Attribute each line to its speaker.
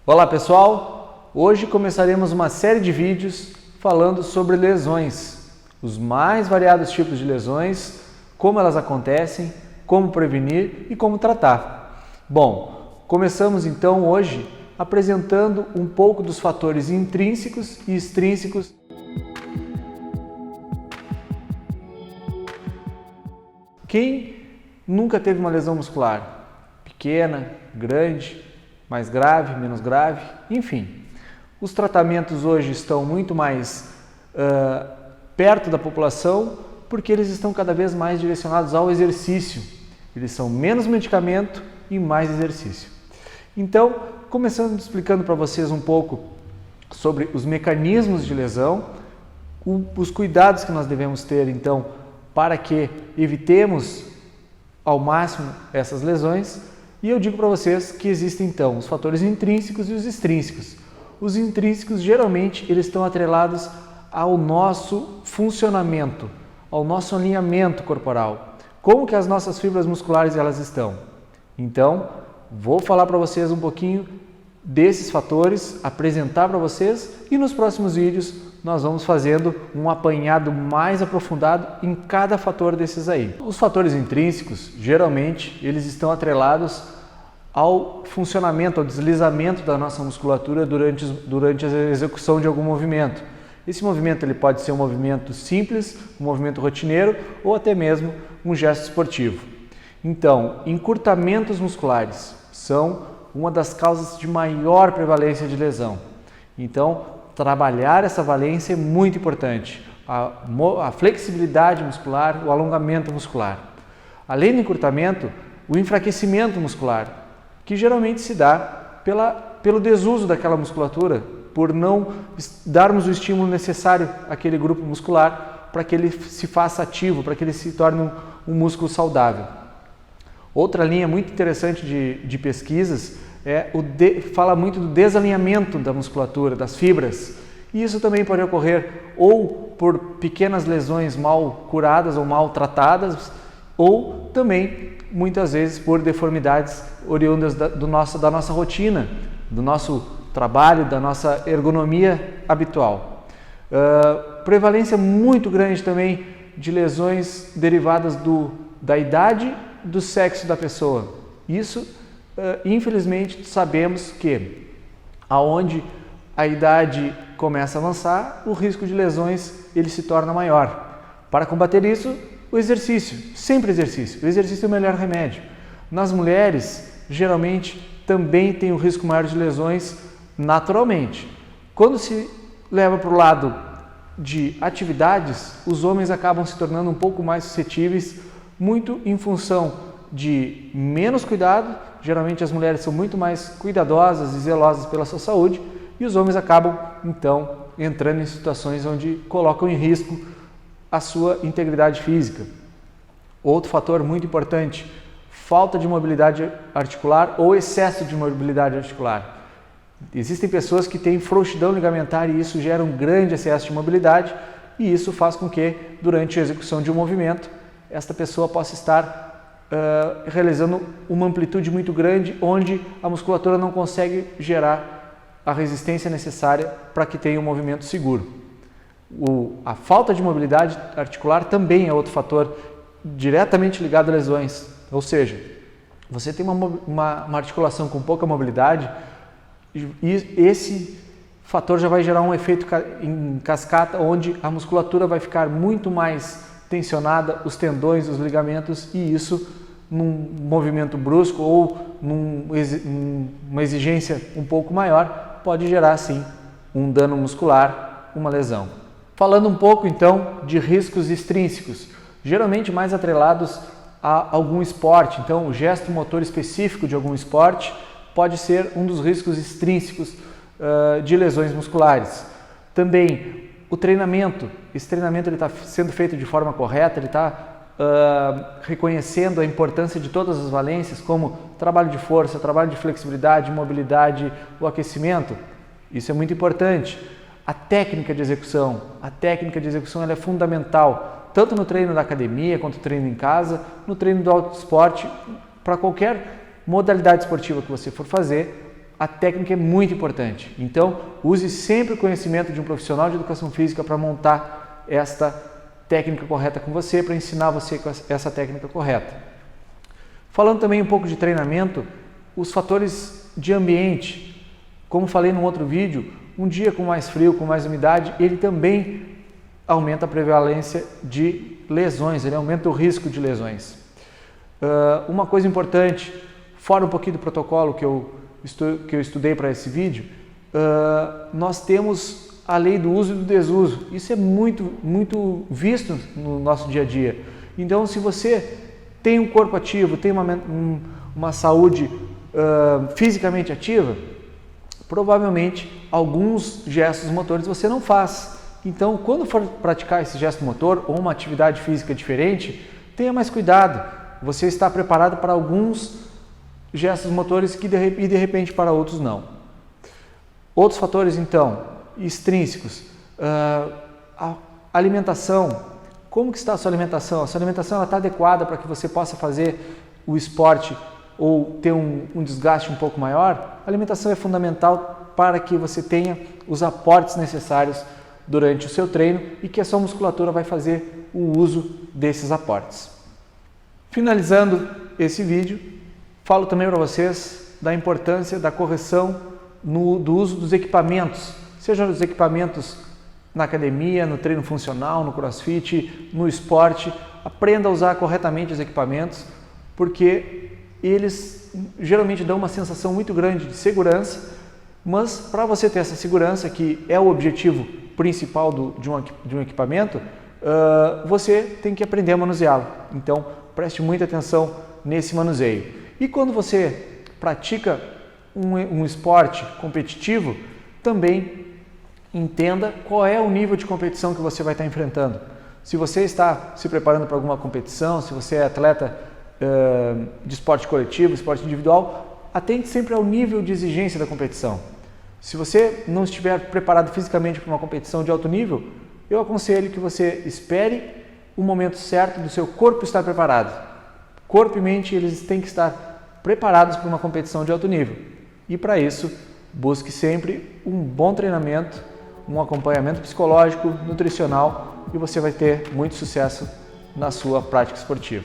Speaker 1: Olá pessoal, hoje começaremos uma série de vídeos falando sobre lesões, os mais variados tipos de lesões, como elas acontecem, como prevenir e como tratar. Bom, começamos então hoje apresentando um pouco dos fatores intrínsecos e extrínsecos. Quem nunca teve uma lesão muscular? Pequena, grande, mais grave, menos grave, enfim. Os tratamentos hoje estão muito mais perto da população porque eles estão cada vez mais direcionados ao exercício. Eles são menos medicamento e mais exercício. Então, começando explicando para vocês um pouco sobre os mecanismos de lesão, os cuidados que nós devemos ter, então, para que evitemos ao máximo essas lesões. E eu digo para vocês que existem então os fatores intrínsecos e os extrínsecos. Os intrínsecos geralmente eles estão atrelados ao nosso funcionamento, ao nosso alinhamento corporal. Como que as nossas fibras musculares elas estão? Então, vou falar para vocês um pouquinho desses fatores, apresentar para vocês e nos próximos vídeos nós vamos fazendo um apanhado mais aprofundado em cada fator desses aí. Os fatores intrínsecos, geralmente, eles estão atrelados ao funcionamento, ao deslizamento da nossa musculatura durante a execução de algum movimento. Esse movimento ele pode ser um movimento simples, um movimento rotineiro ou até mesmo um gesto esportivo. Então, encurtamentos musculares são uma das causas de maior prevalência de lesão. Então, trabalhar essa valência é muito importante. A flexibilidade muscular, o alongamento muscular. Além do encurtamento, o enfraquecimento muscular, que geralmente se dá pelo desuso daquela musculatura, por não darmos o estímulo necessário àquele grupo muscular para que ele se faça ativo, para que ele se torne um músculo saudável. Outra linha muito interessante de pesquisas fala muito do desalinhamento da musculatura, das fibras. E isso também pode ocorrer ou por pequenas lesões mal curadas ou mal tratadas, ou também, muitas vezes, por deformidades oriundas da nossa rotina, do nosso trabalho, da nossa ergonomia habitual. Prevalência muito grande também de lesões derivadas da idade, do sexo da pessoa. Isso, infelizmente, sabemos que aonde a idade começa a avançar, o risco de lesões ele se torna maior. Para combater isso, o exercício, sempre exercício. O exercício é o melhor remédio. Nas mulheres, geralmente, também tem o risco maior de lesões naturalmente. Quando se leva para o lado de atividades, os homens acabam se tornando um pouco mais suscetíveis, muito em função de menos cuidado. Geralmente as mulheres são muito mais cuidadosas e zelosas pela sua saúde e os homens acabam então entrando em situações onde colocam em risco a sua integridade física. Outro fator muito importante, falta de mobilidade articular ou excesso de mobilidade articular. Existem pessoas que têm frouxidão ligamentar e isso gera um grande excesso de mobilidade e isso faz com que durante a execução de um movimento esta pessoa possa estar realizando uma amplitude muito grande, onde a musculatura não consegue gerar a resistência necessária para que tenha um movimento seguro. A falta de mobilidade articular também é outro fator diretamente ligado a lesões, ou seja, você tem uma articulação com pouca mobilidade e esse fator já vai gerar um efeito em cascata, onde a musculatura vai ficar muito mais tensionada, os tendões, os ligamentos, e isso num movimento brusco ou numa exigência um pouco maior pode gerar sim um dano muscular, uma lesão. Falando um pouco então de riscos extrínsecos, geralmente mais atrelados a algum esporte, então o gesto motor específico de algum esporte pode ser um dos riscos extrínsecos de lesões musculares. Também o treinamento, esse treinamento está sendo feito de forma correta, ele está reconhecendo a importância de todas as valências, como trabalho de força, trabalho de flexibilidade, mobilidade, o aquecimento. Isso é muito importante. A técnica de execução ela é fundamental, tanto no treino da academia, quanto no treino em casa, no treino do alto esporte, para qualquer modalidade esportiva que você for fazer, a técnica é muito importante. Então, use sempre o conhecimento de um profissional de educação física para montar esta técnica correta com você, para ensinar você com essa técnica correta. Falando também um pouco de treinamento, os fatores de ambiente. Como falei no outro vídeo, um dia com mais frio, com mais umidade, ele também aumenta a prevalência de lesões, ele aumenta o risco de lesões. Uma coisa importante, fora um pouquinho do protocolo que eu estudei para esse vídeo, nós temos a lei do uso e do desuso. Isso é muito visto no nosso dia a dia. Então, se você tem um corpo ativo, tem uma saúde fisicamente ativa, provavelmente alguns gestos motores você não faz. Então, quando for praticar esse gesto motor ou uma atividade física diferente, tenha mais cuidado. Você está preparado para alguns gestos motores e de repente para outros não. Outros fatores, então, extrínsecos. A alimentação. Como que está a sua alimentação? A sua alimentação está adequada para que você possa fazer o esporte ou ter um desgaste um pouco maior? A alimentação é fundamental para que você tenha os aportes necessários durante o seu treino e que a sua musculatura vai fazer o uso desses aportes. Finalizando esse vídeo, falo também para vocês da importância da correção do uso dos equipamentos, sejam os equipamentos na academia, no treino funcional, no crossfit, no esporte. Aprenda a usar corretamente os equipamentos, porque eles geralmente dão uma sensação muito grande de segurança, mas para você ter essa segurança, que é o objetivo principal de um equipamento, você tem que aprender a manuseá-lo. Então, preste muita atenção nesse manuseio. E quando você pratica um esporte competitivo, também entenda qual é o nível de competição que você vai estar enfrentando. Se você está se preparando para alguma competição, se você é atleta de esporte coletivo, esporte individual, atente sempre ao nível de exigência da competição. Se você não estiver preparado fisicamente para uma competição de alto nível, eu aconselho que você espere o momento certo do seu corpo estar preparado. Corpo e mente, eles têm que estar preparados para uma competição de alto nível. E para isso, busque sempre um bom treinamento, um acompanhamento psicológico, nutricional, e você vai ter muito sucesso na sua prática esportiva.